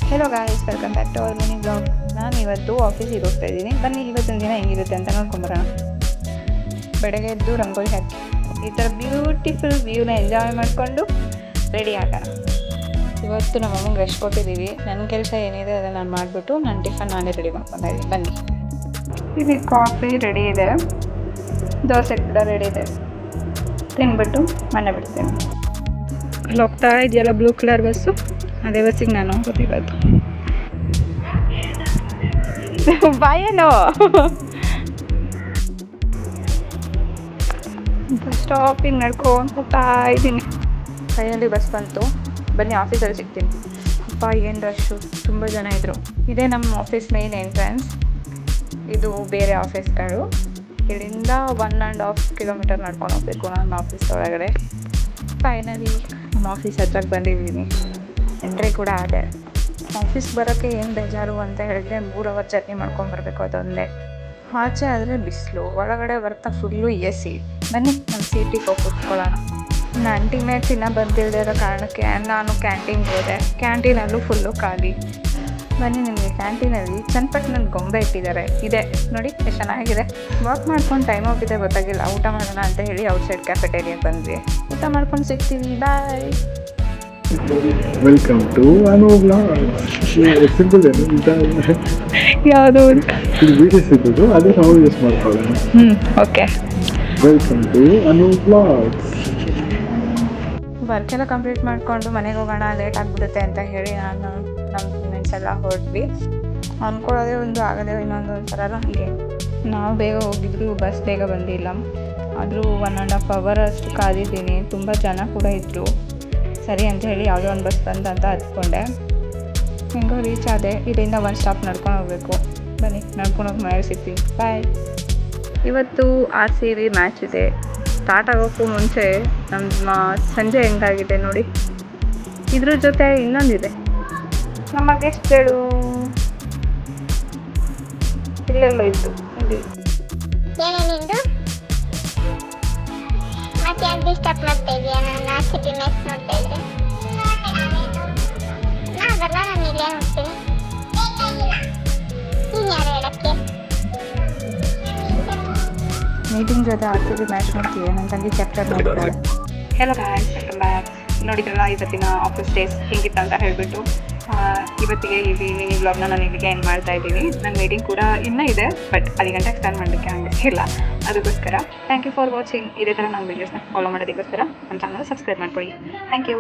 Hello guys, welcome back to our mini blog. ನಾನು ಇವತ್ತು ಆಫೀಸಿಗೆ ಹೋಗ್ತಾ ಇದ್ದೀನಿ. ಬನ್ನಿ ಇವತ್ತಿನ ದಿನ ಹೆಂಗಿರುತ್ತೆ ಅಂತ ನೋಡ್ಕೊಂಬರೋಣ. ಬೆಳಗ್ಗೆ ಎದ್ದು ರಂಗೋಲಿ ಹಾಕಿ ಈ ಥರ ಬ್ಯೂಟಿಫುಲ್ ವ್ಯೂನ ಎಂಜಾಯ್ ಮಾಡಿಕೊಂಡು ರೆಡಿ ಆಗೋಣ. ಇವತ್ತು ನಮ್ಮ ಅಮ್ಮಂಗೆ ರೆಸ್ಟ್ ಕೊಟ್ಟಿದ್ದೀವಿ. ನನ್ನ ಕೆಲಸ ಏನಿದೆ ಅದನ್ನು ನಾನು ಮಾಡಿಬಿಟ್ಟು ನನ್ನ ಟಿಫನ್ ನಾನೇ ರೆಡಿ ಮಾಡ್ಕೊತಾ ಇದ್ದೀನಿ. ಬನ್ನಿ, ಇಲ್ಲಿ ಕಾಫಿ ರೆಡಿ ಇದೆ, ದೋಸೆ ಕೂಡ ರೆಡಿ ಇದೆ. ತಿನ್ಬಿಟ್ಟು ಮನೆ ಬಿಡ್ತೇನೆ. ಅಲ್ಲಿ ಹೋಗ್ತಾ ಇದೆಯಲ್ಲ ಬ್ಲೂ ಕಲರ್ ಬಸ್ಸು, ಅದೇ ಬಸ್ಸಿಗೆ ನಾನು ಹೋಗೋದಿರೋದು. ಬಾಯೇನೋ ಬಸ್ ಸ್ಟಾಪಿಂಗ್ ನಡ್ಕೊಂಡು ಹೋಗ್ತಾ ಇದ್ದೀನಿ. ಕೈಯಲ್ಲಿ ಬಸ್ ಬಂತು. ಬನ್ನಿ ಆಫೀಸಲ್ಲಿ ಸಿಗ್ತೀನಿ. ಅಪ್ಪ ಏನು ರಶ್ಶು, ತುಂಬ ಜನ ಇದ್ದರು. ಇದೇ ನಮ್ಮ ಆಫೀಸ್ ಮೇನ್ ಎಂಟ್ರೆನ್ಸ್. ಇದು ಬೇರೆ ಆಫೀಸ್ಗಳು. ಇಲ್ಲಿಂದ 1.5 ಕಿಲೋಮೀಟರ್ ನಡ್ಕೊಂಡು ಹೋಗ್ಬೇಕು ನಮ್ಮ ಆಫೀಸ್ ಒಳಗಡೆ. ಫೈನಲಿ ನಮ್ಮ ಆಫೀಸ್ ಹತ್ರಕ್ಕೆ ಬಂದಿದ್ದೀನಿ. ಎಂಟ್ರಿ ಕೂಡ ಅದೇ. ಆಫೀಸ್ ಬರೋಕ್ಕೆ ಏನು ಬೇಜಾರು ಅಂತ ಹೇಳಿದ್ರೆ 3 ಅವರ್ ಜರ್ನಿ ಮಾಡ್ಕೊಂಬರ್ಬೇಕು, ಅದೊಂದೇ. ಆಚೆ ಆದರೆ ಬಿಸಿಲು, ಒಳಗಡೆ ಬರ್ತಾ ಫುಲ್ಲು AC. ಬನ್ನಿ ನಮ್ಮ ಸೀಟಿಗೆ ಹೋಗಿ ಕೂತ್ಕೊಳ್ಳೋಣ. ನನ್ನ ಟೀಮೇಟ್ಸ್ ಇನ್ನೂ ಬಂದಿಲ್ಲದೆ ಇರೋ ಕಾರಣಕ್ಕೆ ನಾನು ಕ್ಯಾಂಟೀನ್ಗೆ ಹೋದೆ. ಕ್ಯಾಂಟೀನಲ್ಲೂ ಫುಲ್ಲು ಖಾಲಿ. ಬನ್ನಿ, ನಿಮಗೆ ಕ್ಯಾಂಟೀನಲ್ಲಿ ಚನ್ನಪಟ್ಟಣದ ಗೊಂಬೆ ಇಟ್ಟಿದ್ದಾರೆ. ಇದೆ ನೋಡಿ, ಎಷ್ಟು ಚೆನ್ನಾಗಿದೆ. ವಾಕ್ ಮಾಡ್ಕೊಂಡು ಟೈಮ್ ಹೋಗಿದೆ ಗೊತ್ತಾಗಿಲ್ಲ. ಊಟ ಮಾಡೋಣ ಅಂತ ಹೇಳಿ ಔಟ್ಸೈಡ್ ಕ್ಯಾಫೆಟೇರಿಯಾಗೆ ಬಂದ್ವಿ. ಊಟ ಮಾಡ್ಕೊಂಡು ಸಿಗ್ತೀವಿ. Bye. Welcome to Anu blog. Simple ಯಾವುದು ವಿಡಿಯೋ ಸಿಗೋದು ಅದೇ ನಾವು ಯೂಸ್ ಮಾಡ್ಕೊಳ್ಳೋಣ. Okay. Welcome to Anu blogs. ವರ್ಕೆಲ್ಲ ಕಂಪ್ಲೀಟ್ ಮಾಡಿಕೊಂಡು ಮನೆಗೆ ಹೋಗೋಣ, ಲೇಟ್ ಆಗಿಬಿಡುತ್ತೆ ಅಂತ ಹೇಳಿ ನಾನು ನಮ್ಮ ಫ್ರೆಂಡ್ಸ್ ಎಲ್ಲ ಹೊರಟ್ವಿ. ಅಂದ್ಕೊಳ್ಳೋದೇ ಒಂದು ಆಗೋದೇ ಇನ್ನೊಂದು ಒಂಥರ ಹಾಗೆ. ನಾವು ಬೇಗ ಹೋಗಿದ್ರು, ಬಸ್ ಬೇಗ ಬಂದಿಲ್ಲ. ಆದರೂ 1.5 ಅವರ್ ಅಷ್ಟು ಕಾದಿದ್ದೀನಿ. ತುಂಬ ಜನ ಕೂಡ ಇದ್ದರು. ಸರಿ ಅಂತ ಹೇಳಿ ಯಾವುದೋ ಒಂದು ಬಸ್ ಬಂದಂತ ಹತ್ಕೊಂಡೆ. ಹೆಂಗೋ ರೀಚ್ ಆದೆ. ಇಲ್ಲಿಂದ 1 ಸ್ಟಾಪ್ ನಡ್ಕೊಂಡು ಹೋಗಬೇಕು. ಬನ್ನಿ, ನಡ್ಕೊಂಡು ಹೋಗಿ ಮನೆ ಸಿಗ್ತೀವಿ. ಬಾಯ್. ಇವತ್ತು RCB ಮ್ಯಾಚ್ ಇದೆ. ಸ್ಟಾರ್ಟ್ ಆಗೋಕ್ಕೂ ಮುಂಚೆ ನಮ್ಮ ಸಂಜೆ ಹೆಂಗಾಗಿದೆ ನೋಡಿ. ಇದ್ರ ಜೊತೆ ಇನ್ನೊಂದಿದೆ, ನಮ್ಮ ಗೆಸ್ಟ್ಗಳು ಇಲ್ಲೆಲ್ಲ ಇತ್ತು. ಡಿಸ್ಟರ್ಬ್ ಮಾಡ್ತಾ ಇದೆಯಾ? ನಾನು RCB ಮ್ಯಾಚ್ ನೋಡ್ತಾ ಇದ್ದೆ. ನಾಗಲ್ಲ, ನಾನು ಇಲ್ಲೇ ಹೋಗ್ತೀನಿ. ನೀನು ಯಾರು ಹೇಳಕ್ಕೆ? ಮೀಟಿಂಗ್ ಜೊತೆ RCB ಮ್ಯಾಚ್ ನೋಡ್ತೀವಿ. ನನ್ನ ತಂಗಿ ಕ್ಯಾಪ್ಟನ್ ನೋಡ್ತಾರೆ. Hello guys, welcome back. ನೋಡಿದ್ರಲ್ಲ ಇವತ್ತಿನ ಆಫೀಸ್ ಡೇಸ್ ಹೆಂಗಿತ್ತು ಅಂತ ಹೇಳಿಬಿಟ್ಟು ಇವತ್ತಿಗೆ ಈ ಮಿನಿ ಬ್ಲಾಗ್ನ ನಾನು ಇಲ್ಲಿಗೆ ಎಂಡ್ ಮಾಡ್ತಾ ಇದ್ದೀನಿ. ನನ್ನ ಮೀಟಿಂಗ್ ಕೂಡ ಇನ್ನೂ ಇದೆ, ಬಟ್ 10 ಗಂಟೆ ಎಕ್ಸ್ಟೆಂಡ್ ಮಾಡಲಿಕ್ಕೆ ಹಂಗೆ ಇಲ್ಲ. ಅದಕ್ಕೋಸ್ಕರ ಥ್ಯಾಂಕ್ ಯು ಫಾರ್ ವಾಚಿಂಗ್. ಇದೇ ಥರ ನನ್ನ ವೀಡಿಯೋಸ್ನ ಫಾಲೋ ಮಾಡೋದಕ್ಕೋಸ್ಕರ ನನ್ನ ಚಾನಲ್ ಸಬ್ಸ್ಕ್ರೈಬ್ ಮಾಡ್ಕೊಳ್ಳಿ. Thank you.